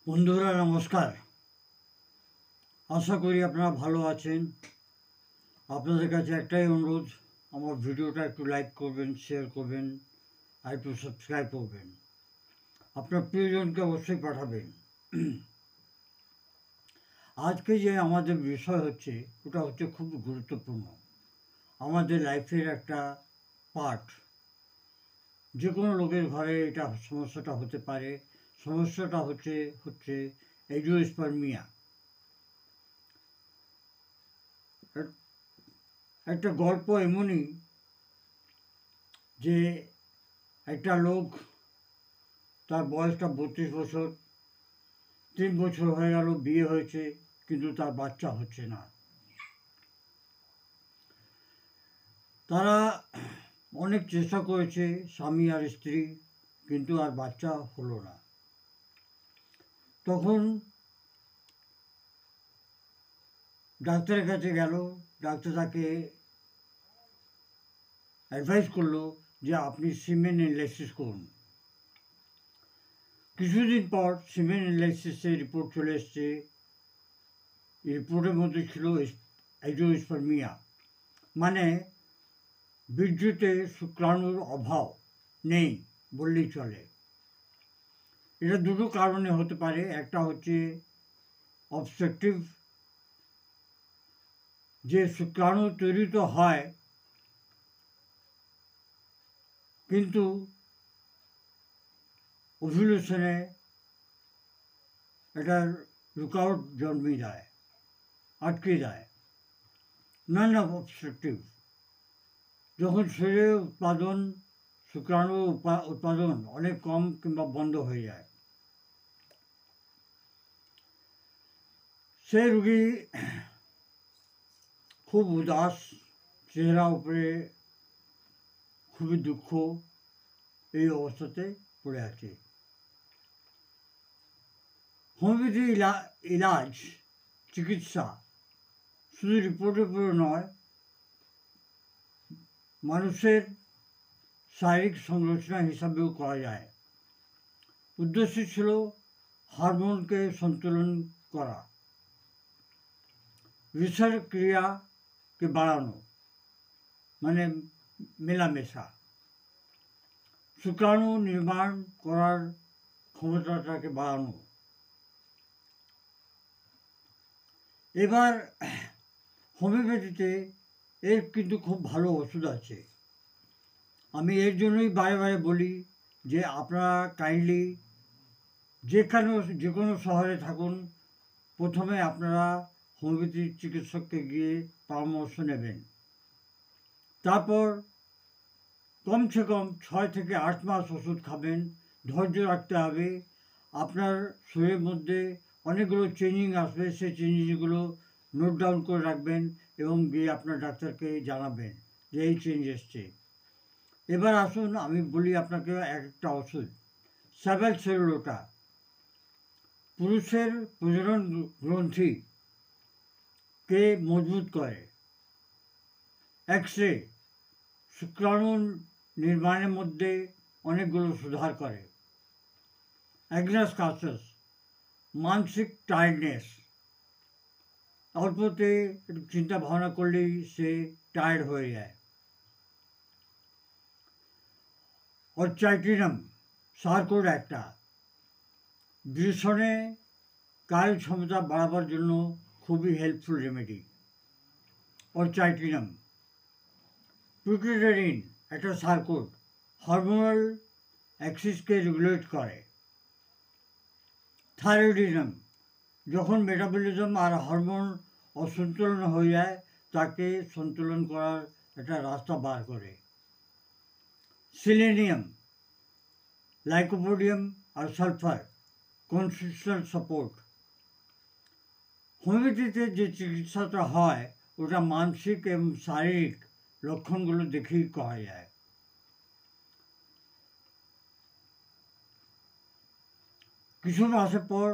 বন্ধুরা নমস্কার। আশা করি আপনারা ভালো আছেন। আপনাদের কাছে একটাই অনুরোধ, আমার ভিডিওটা একটু লাইক করবেন, শেয়ার করবেন আর একটু সাবস্ক্রাইব করবেন। আপনার প্রিয়জনকে অবশ্যই পাঠাবেন। আজকে যে আমাদের বিষয় হচ্ছে ওটা হচ্ছে খুব গুরুত্বপূর্ণ, আমাদের লাইফের একটা পার্ট। যে কোনো লোকের ঘরে এটা সমস্যাটা হতে পারে। সমস্যাটা হচ্ছে এজোস্পার্মিয়া। একটা গল্প এমনই যে একটা লোক, তার বয়সটা 32 বছর, 3 বছর হয়ে গেল বিয়ে হয়েছে, কিন্তু তার বাচ্চা হচ্ছে না। তারা অনেক চেষ্টা করেছে, স্বামী আর স্ত্রী, কিন্তু আর বাচ্চা হলো না। তখন ডাক্তারের কাছে গেল। ডাক্তার তাকে অ্যাডভাইস করলো যে আপনি সিমেন অ্যানালাইসিস করুন। কিছুদিন পর সিমেন অ্যানালাইসিসের রিপোর্ট চলে এসছে। রিপোর্টের মধ্যে ছিল এজোস্পার্মিয়া, মানে বীর্যতে শুক্রাণুর অভাব নেই বললেই চলে। এটা দুটো কারণে হতে পারে। একটা হচ্ছে অবস্ট্রাকটিভ, যে শুক্রাণু তৈরি তো হয় কিন্তু ওভুলেশনে এটার রুকাওট জন্মে যায়, আটকে যায়। নন অবস্ট্রাকটিভ, যখন শরীরে শুক্রাণু উৎপাদন অনেক কম কিংবা বন্ধ হয়ে যায়। সে রুগী খুব উদাস, চেহারা উপরে খুবই দুঃখ, এই অবস্থাতে পড়ে আছে। হোমিওপ্যাথি ইলাজ, চিকিৎসা শুধু রিপোর্টের উপরে নয়, মানুষের শারীরিক সংরচনা হিসাবেও করা যায়। উদ্দেশ্য ছিল হরমোনকে সন্তুলন করা, বিষয়ের ক্রিয়াকে বাড়ানো, মানে মেলামেশা, শুক্রাণু নির্মাণ করার ক্ষমতাটাকে বাড়ানো। এবার হোমিওপ্যাথিতে এর কিন্তু খুব ভালো ওষুধ আছে। আমি এর জন্যই বারে বারে বলি যে আপনারা কাইন্ডলি যে কোনো শহরে থাকুন, প্রথমে আপনারা হোমিওপ্যাথি চিকিৎসককে গিয়ে পরামর্শ নেবেন। তারপর কমসে কম 6 থেকে 8 মাস ওষুধ খাবেন। ধৈর্য রাখতে হবে। আপনার শরীরের মধ্যে অনেকগুলো চেঞ্জিং আসবে, সেই চেঞ্জিংগুলো নোট ডাউন করে রাখবেন এবং গিয়ে আপনার ডাক্তারকে জানাবেন যে এই চেঞ্জ এসছে। এবার আসুন আমি বলি আপনাকে একটা ওষুধ, স্যাভেলসেরোটা। পুরুষের প্রজনন গ্রন্থিকে মজবুত করে। এক্স রে শুক্রাণু নির্মাণের মধ্যে অনেকগুলো সুধার করে। অ্যাগনাস কাসাস, মানসিক টায়ার্ডনেস, অল্পতে একটু চিন্তা ভাবনা করলেই সে টায়ার্ড হয়ে যায়। অরচাইটিনাম সার্কোড একটা, দূষণে কায়িক ক্ষমতা বাড়াবার জন্য খুবই হেল্পফুল রেমেডি। অরচাইটিনাম। পিটুইটারিন একটা সার্কোড, হরমোনাল অ্যাক্সিসকে রেগুলেট করে। থাইরয়েডিজম, যখন মেটাবলিজম আর হরমোন অসন্তুলন হয়ে যায়, তাকে সন্তুলন করার একটা রাস্তা বার করে। সিলেনিয়াম, লাইকোপোডিয়াম আর সালফার, কনস্টিটিউশনাল সাপোর্ট। হোমিওপ্যাথিতে যে চিকিৎসাটা হয় ওটা মানসিক এবং শারীরিক লক্ষণগুলো দেখেই করা যায়। কিছু মাসের পর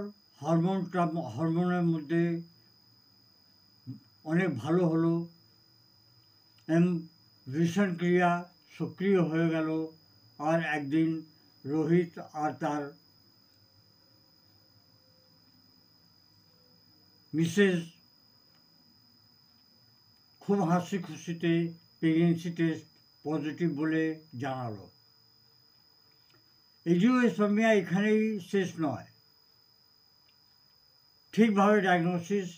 হরমোনের মধ্যে অনেক ভালো হলো এবং ভীষণ ক্রিয়া সক্রিয় হয়ে গেল। আর একদিন রোহিত আর তার মিসেস খুব হাসি খুশিতে প্রেগনেন্সি টেস্ট পজিটিভ বলে জানালো। যদিও এসোমিয়া এখানেই শেষ নয়। ঠিকভাবে ডায়াগনোসিস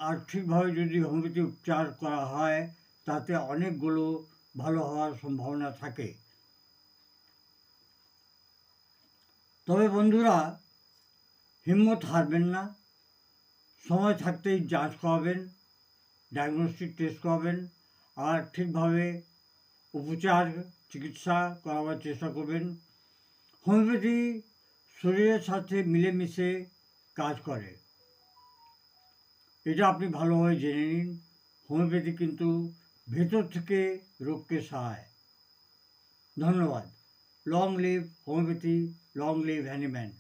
আর ঠিকভাবে যদি হোমিওপ্যাথি উপচার করা হয় তাতে অনেকগুলো ভালো হওয়ার সম্ভাবনা থাকে। তবে বন্ধুরা, হিম্মত হারবেন না। সময় থাকতেই যাঞ্চ করাবেন, ডায়াগনস্টিক টেস্ট করাবেন আর ঠিকভাবে উপচার চিকিৎসা করাবার চেষ্টা করবেন। হোমিওপ্যাথি শরীরের সাথে মিলেমিশে কাজ করে, এটা আপনি ভালোভাবে জেনে নিন। হোমিওপ্যাথি কিন্তু ভেতর থেকে রোগকে সারায়। ধন্যবাদ। Long live homeopathy, long live Hahnemann.